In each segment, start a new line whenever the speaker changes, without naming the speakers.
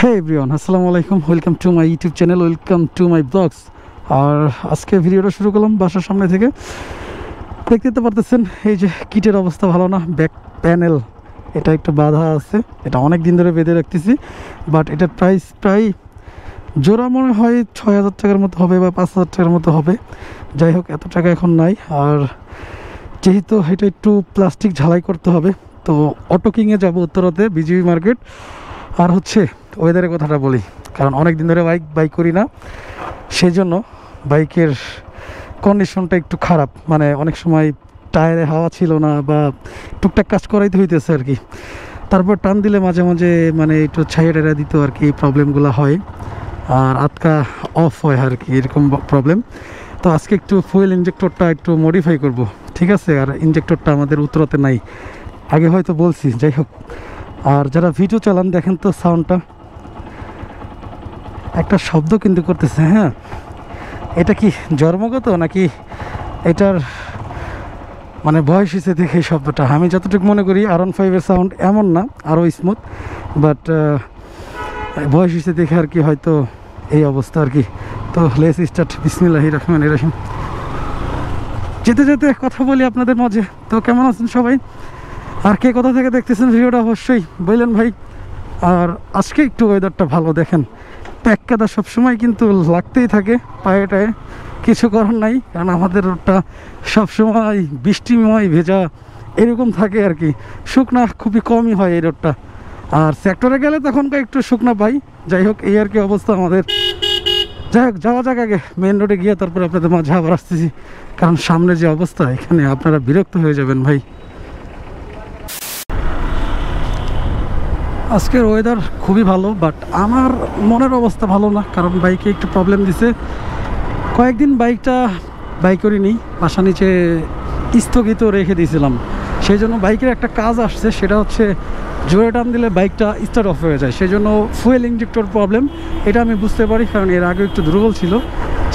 Hey everyone, আসসালামু আলাইকুম, welcome to my YouTube channel, welcome to my blogs. আর আজকে ভিডিওটা শুরু করলাম বাসার সামনে থেকে। দেখতে পারতেছেন এই যে কিটের অবস্থা ভালো না, ব্যাক প্যানেল এটা একটু বাধা আছে, এটা অনেক দিন ধরে বেঁধে রাখতেছি। বাট এটার প্রাইস প্রায় জোড়া মনে হয় ৬,০০০ টাকার মতো হবে বা ৫,০০০ টাকার মতো হবে। যাই হোক, এত টাকা এখন নাই। আর যেহেতু এটা একটু প্লাস্টিক ঝালাই করতে হবে, তো অটো কিংয়ে যাবো উত্তরাতে, বিজিবি মার্কেট। আর হচ্ছে ওয়েদারের কথাটা বলি, কারণ অনেক দিন ধরে বাইক করি না, সেই জন্য বাইকের কন্ডিশনটা একটু খারাপ। মানে অনেক সময় টায়ারে হাওয়া ছিল না বা টুকটাক কাজ করাইতে হইতেছে আর কি। তারপর টান দিলে মাঝে মাঝে মানে একটু ছাইয়া টাইয়া দিত আর কি, এই প্রবলেমগুলো হয়। আর আটকা অফ হয় আর কি, এরকম প্রবলেম। তো আজকে একটু ফুয়েল ইঞ্জেক্টরটা একটু মডিফাই করব, ঠিক আছে। আর ইঞ্জেক্টরটা আমাদের উত্তরাতে নাই, আগে হয়তো বলছি। যাই হোক, আর যারা ভিডিও চালান দেখেন তো সাউন্ডটা, একটা শব্দ কিন্তু করতেছে। হ্যাঁ, এটা কি জন্মগত নাকি এটার মানে বয়স হিসেবে দেখে এই শব্দটা? আমি যতটুকু মনে করি R15-এর সাউন্ড এমন না, আরও স্মুথ, বাট বয়স হিসেবে দেখে আর কি হয়তো এই অবস্থা আর কি। তো লেস স্টার্ট, বিসমিল্লাহির রহমানির রহিম। যেতে যেতে কথা বলি আপনাদের মাঝে। তো কেমন আছেন সবাই? আর কে কোথা থেকে দেখতেছেন ভিডিওটা অবশ্যই বললেন ভাই। আর আজকে একটু ওয়েদারটা ভালো, দেখেন প্যাক কাদা সবসময় কিন্তু লাগতেই থাকে পায়ে টায়ে, কিছু করার নাই, কারণ আমাদের রোডটা সবসময় বৃষ্টিময় ভেজা এরকম থাকে আর কি। শুকনা খুবই কমই হয় এই রোডটা, আর সেক্টরে গেলে তখনকার একটু শুকনা পাই। যাই হোক, এই আর কি অবস্থা আমাদের। যাই হোক, যাওয়া যাক আগে মেন রোডে গিয়ে, তারপর আপনাদের মাঝে আবার আসতেছি, কারণ সামনে যে অবস্থা এখানে আপনারা বিরক্ত হয়ে যাবেন ভাই। আজকের ওয়েদার খুবই ভালো, বাট আমার মনের অবস্থা ভালো না, কারণ বাইকে একটু প্রবলেম দিছে। কয়েকদিন বাইক করিনি, বাসা নিচে স্থগিত রেখে দিয়েছিলাম। সেই জন্য বাইকের একটা কাজ আসছে, সেটা হচ্ছে জোরে টান দিলে বাইকটা স্টার্ট অফ হয়ে যায়। সেই জন্য ফুয়েল ইঞ্জেক্টর প্রবলেম, এটা আমি বুঝতে পারি, কারণ এর আগে একটু দুর্বল ছিল,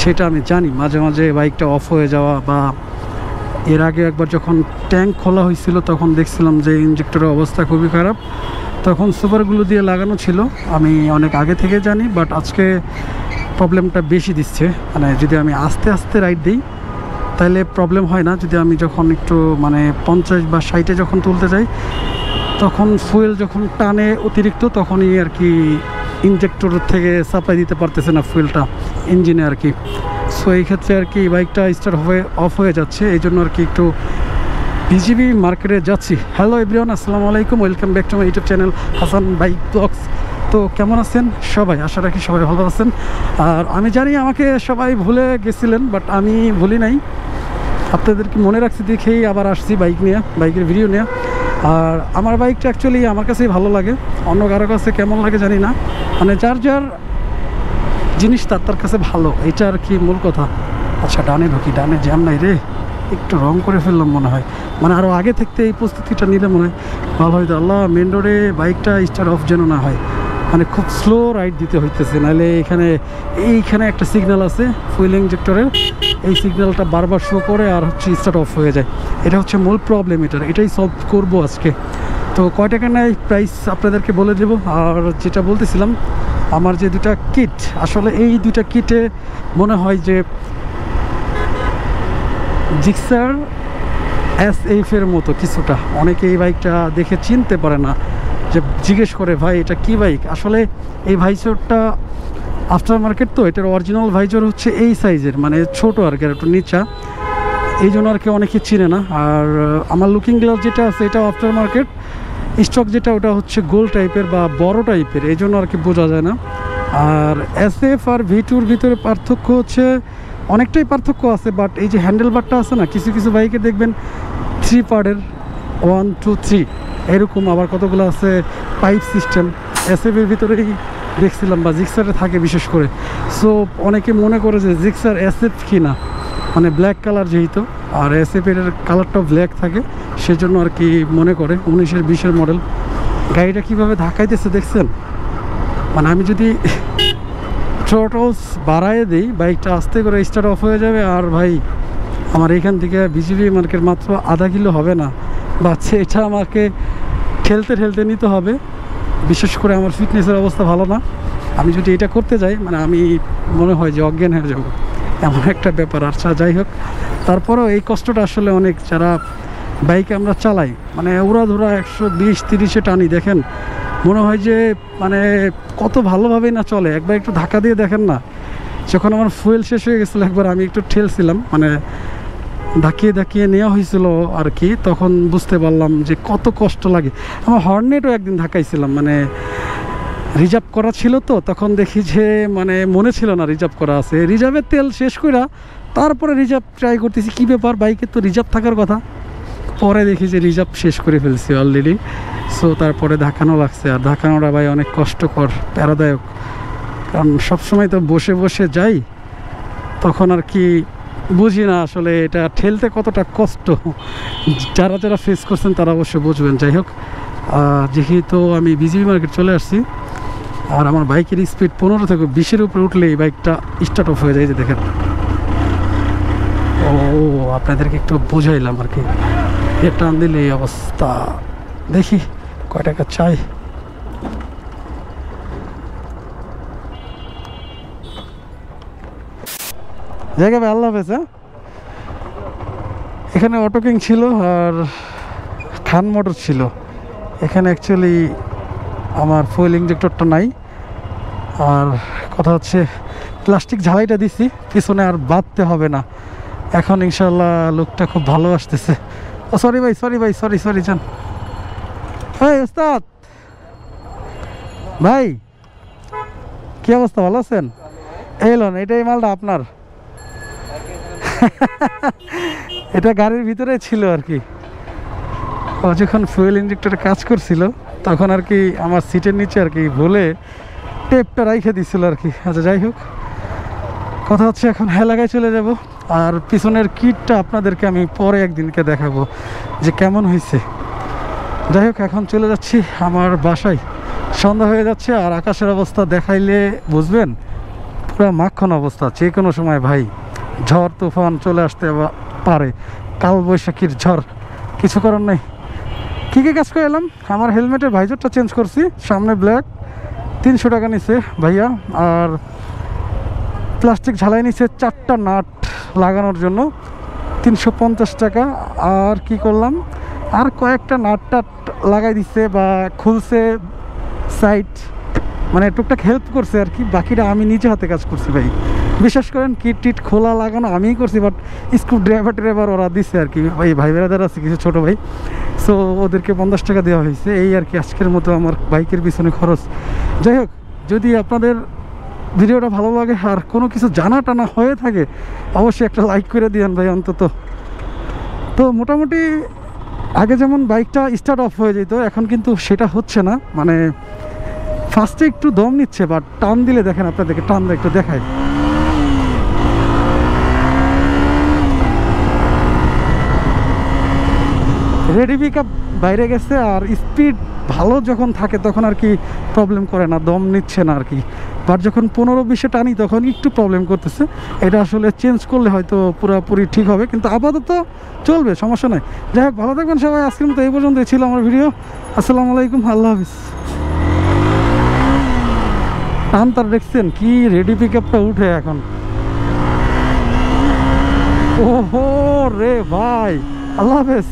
সেটা আমি জানি। মাঝে মাঝে বাইকটা অফ হয়ে যাওয়া, বা এর আগে একবার যখন ট্যাঙ্ক খোলা হয়েছিল তখন দেখছিলাম যে ইঞ্জেক্টরের অবস্থা খুবই খারাপ, তখন সুপারগুলো দিয়ে লাগানো ছিল। আমি অনেক আগে থেকে জানি, বাট আজকে প্রবলেমটা বেশি দিচ্ছে। মানে যদি আমি আস্তে আস্তে রাইড দিই তাহলে প্রবলেম হয় না, যদি আমি যখন একটু মানে 50 বা 60-এ যখন তুলতে যাই, তখন ফুয়েল যখন টানে অতিরিক্ত, তখনই আর কি ইঞ্জেক্টর থেকে সাপ্লাই দিতে পারতেছে না ফুয়েলটা ইঞ্জিনে আর কি। সো এই ক্ষেত্রে আর কি বাইকটা স্টার্ট অফ হয়ে যাচ্ছে, এই জন্য আর কি একটু বিজিবি মার্কেটে যাচ্ছি। হ্যালো এভরিওয়ান, আসসালামু আলাইকুম, welcome back to my YouTube channel Hasan bike blogs. তো কেমন আছেন সবাই? আশা রাখি সবাই ভালো আছেন। আর আমি জানি আমাকে সবাই ভুলে গেছিলেন, বাট আমি ভুলি নাই, আপনাদেরকে মনে রাখছি দেখেই আবার আসছি বাইক নিয়ে, বাইকের ভিডিও নিয়ে। আর আমার বাইকটা অ্যাকচুয়ালি আমার কাছেই ভালো লাগে, অন্য কারো কাছে কেমন লাগে জানি না। মানে যার যার জিনিস তার কাছে ভালো, এটা আর কি মূল কথা। আচ্ছা, ডানে ঢুকি, ডানে জ্যাম নাই রে, একটু রং করে ফেললাম মনে হয়। মানে আরও আগে থাকতে এই প্রস্তুতিটা নিলে মনে হয় ভালো হয়তো। আল্লাহ, মেন রোডে বাইকটা স্টার্ট অফ যেন না হয়, মানে খুব স্লো রাইড দিতে হইতেছে, নাহলে এইখানে একটা সিগন্যাল আছে ফুয়েল ইঞ্জেক্টরের, এই সিগন্যালটা বারবার শো করে আর হচ্ছে স্টার্ট অফ হয়ে যায়। এটা হচ্ছে মূল প্রবলেম, এটাই সলভ করব আজকে। তো কয় টাকা নেয় প্রাইস আপনাদেরকে বলে দেবো। আর যেটা বলতেছিলাম, আমার যে দুটা কিট, আসলে এই দুটা কিটে মনে হয় যে জিক্সার SF-এর মতো কিছুটা। অনেকে এই বাইকটা দেখে চিনতে পারে না, যে জিজ্ঞেস করে ভাই এটা কি বাইক। আসলে এই ভাইজরটা আফটার মার্কেট, তো এটার অরিজিনাল ভাইজর হচ্ছে এই সাইজের, মানে ছোটো আর কি, একটু নিচা, এই জন্য আর কি অনেকে চিনে না। আর আমার লুকিং গ্লাস যেটা আছে এটাও আফটার মার্কেট, স্টক যেটা ওটা হচ্ছে গোল টাইপের বা বড় টাইপের, এই জন্য আর কি বোঝা যায় না। আর SF আর V2-র ভিতরে পার্থক্য হচ্ছে, অনেকটাই পার্থক্য আছে, বাট এই যে হ্যান্ডেল বারটা আছে না, কিছু কিছু বাইকে দেখবেন 3 পার্টের, 1 2 3 এরকম, আবার কতগুলো আছে পাইপ সিস্টেম। SF-এর ভিতরেই দেখছিলাম, বা জিক্সারে থাকে বিশেষ করে। সো অনেকে মনে করে যে জিক্সার SF কিনা, মানে ব্ল্যাক কালার যেহেতু, আর SF-এর কালারটাও ব্ল্যাক থাকে, সেজন্য আর কি মনে করে। 19-এর 20-এর মডেল গাড়িটা কীভাবে ধাক্কাইতেছে দেখছেন? মানে আমি যদি থ্রটলস বাড়ায় দিই, বাইকটা আস্তে করে স্টার্ট অফ হয়ে যাবে। আর ভাই, আমার এইখান থেকে বিজিবি মার্কেট মাত্র আধা কিলো হবে না, বাচ্চা, এটা আমাকে ঠেলতে ঠেলতে নিতে হবে। বিশেষ করে আমার ফিটনেসের অবস্থা ভালো না। আমি যদি এটা করতে যাই মানে আমি মনে হয় যে অজ্ঞান হয়ে যাব, এমন একটা ব্যাপার। আচ্ছা যাই হোক, তারপরেও এই কষ্টটা আসলে অনেক, যারা বাইকে আমরা চালাই মানে ওরা ধরা 120-30-এ টানি, দেখেন মনে হয় যে মানে কত ভালোভাবেই না চলে। একবার একটু ধাক্কা দিয়ে দেখেন না, যখন আমার ফুয়েল শেষ হয়ে গেছিলো একবার আমি একটু ঠেলছিলাম, মানে ধাকিয়ে নেওয়া হয়েছিল আর কি, তখন বুঝতে পারলাম যে কত কষ্ট লাগে। আমার হর্নেটও একদিন ধাক্কাইছিলাম, মানে রিজার্ভ করা ছিল তো, তখন দেখি যে মানে মনে ছিল না রিজার্ভ করা আছে, রিজার্ভের তেল শেষ করে তারপরে রিজার্ভ ট্রাই করতেছি, কী ব্যাপার বাইকে তো রিজার্ভ থাকার কথা, পরে দেখি যে রিজার্ভ শেষ করে ফেলছি অলরেডি। সো তারপরে ধাক্কানো লাগছে, আর ধাক্কানোটা ভাই অনেক কষ্টকর, প্যারাদায়ক, কারণ সবসময় তো বসে বসে যাই, তখন আর কি বুঝি না আসলে এটা ঠেলতে কতটা কষ্ট। যারা যারা ফেস করছেন তারা অবশ্যই বুঝবেন। যাই হোক, যেহেতু আমি বিজিবি মার্কেট চলে আসছি, আর আমার বাইকের স্পিড 15 থেকে 20-এর উপরে উঠলেই বাইকটা স্টার্ট অফ হয়ে যায়, যে দেখেন। ও আপনাদেরকে একটু বুঝাইলাম আর কি, এ টান দিলে এই অবস্থা। দেখি কয় টাকা চাই। জায়গা ভাই, আল্লাহ হাফেজ। এখানে অটো কিং ছিল আর খান মোটর ছিল। এখানে অ্যাকচুয়ালি আমার ফুয়েল ইঞ্জেক্টরটা নাই, আর কথা হচ্ছে প্লাস্টিক ঝালাইটা দিছি পিছনে, আর বাঁধতে হবে না এখন ইনশাল্লাহ। লোকটা খুব ভালো আসতেছে। ও সরি ভাই, সরি যান। ভাই ওস্তাদ, ভাই কি অবস্থা, ভালো আছেন? এলন, এই মালটা আপনার? এটা গাড়ির ভিতরে ছিল আর কি। ও যখন ফুয়েল ইঞ্জেক্টরে কাজ করছিল তখন আর কি আমার সিটের নিচে আর কি ভুলে টেপটা রাইখে দিছিল আর কি। আচ্ছা যাই হোক, কথা হচ্ছে এখন এলাকায় চলে যাব, আর পিছনের কিটটা আপনাদেরকে আমি পরে একদিনকে দেখাবো যে কেমন হয়েছে। যাই হোক, এখন চলে যাচ্ছি আমার বাসায়, সন্ধ্যা হয়ে যাচ্ছে, আর আকাশের অবস্থা দেখাইলে বুঝবেন পুরো মাখন অবস্থা। যে কোনো সময় ভাই ঝড় তুফান চলে আসতে পারে, কালবৈশাখীর ঝড়, কিছু করার নেই। কী কী কাজ করে এলাম, আমার হেলমেটের ভাইজারটা চেঞ্জ করছি, সামনে ব্ল্যাক, 300 টাকা নিছে ভাইয়া, আর প্লাস্টিক ঝালাই নিছে 4টা নাট লাগানোর জন্য 350 টাকা। আর কি করলাম, আর কয়েকটা নাট টাট লাগাই দিচ্ছে বা খুলছে সাইড, মানে টুকটাক হেল্প করছে আর কি। বাকিটা আমি নিজে হাতে কাজ করছি ভাই, বিশ্বাস করেন। কিট টিট খোলা লাগানো আমিই করছি, বাট স্ক্রু ড্রাইভার ওরা দিচ্ছে আর কি। ভাই বেড়াদার আছে কিছু ছোটো ভাই, সো ওদেরকে 50 টাকা দেওয়া হয়েছে, এই আর কি আজকের মতো আমার বাইকের পিছনে খরচ। যাই হোক, যদি আপনাদের ভিডিওটা ভালো লাগে আর কোনো কিছু জানা টানা হয়ে থাকে অবশ্যই একটা লাইক করে দিয়েন ভাই অন্তত। তো মোটামুটি আগে যেমন বাইকটা স্টার্ট অফ হয়ে যেত, এখন কিন্তু সেটা হচ্ছে না, মানে ফার্স্টে একটু দম নিচ্ছে, বাট টান দিলে দেখেন, আপনাদেরকে টান একটু দেখায়। রেডি পিকআপ বাইরে গেছে, আর স্পিড ভালো যখন থাকে তখন আর কি প্রবলেম করে না, দম নিচ্ছে না আর কি। বাট যখন 15-20-এ টানি তখন একটু প্রবলেম করতেছে। এটা আসলে চেঞ্জ করলে হয়তো পুরোপুরি ঠিক হবে, কিন্তু আপাতত চলবে, সমস্যা নাই। যাই হোক, ভালো থাকবেন সবাই। আজকের মতো এই পর্যন্তই ছিল আমার ভিডিও। আসসালামু আলাইকুম, আল্লাহ হাফিজ। টান তার দেখছেন কি, রেডি পিকআপটা উঠে এখন। ওহো রে ভাই, আল্লাহ হাফেজ।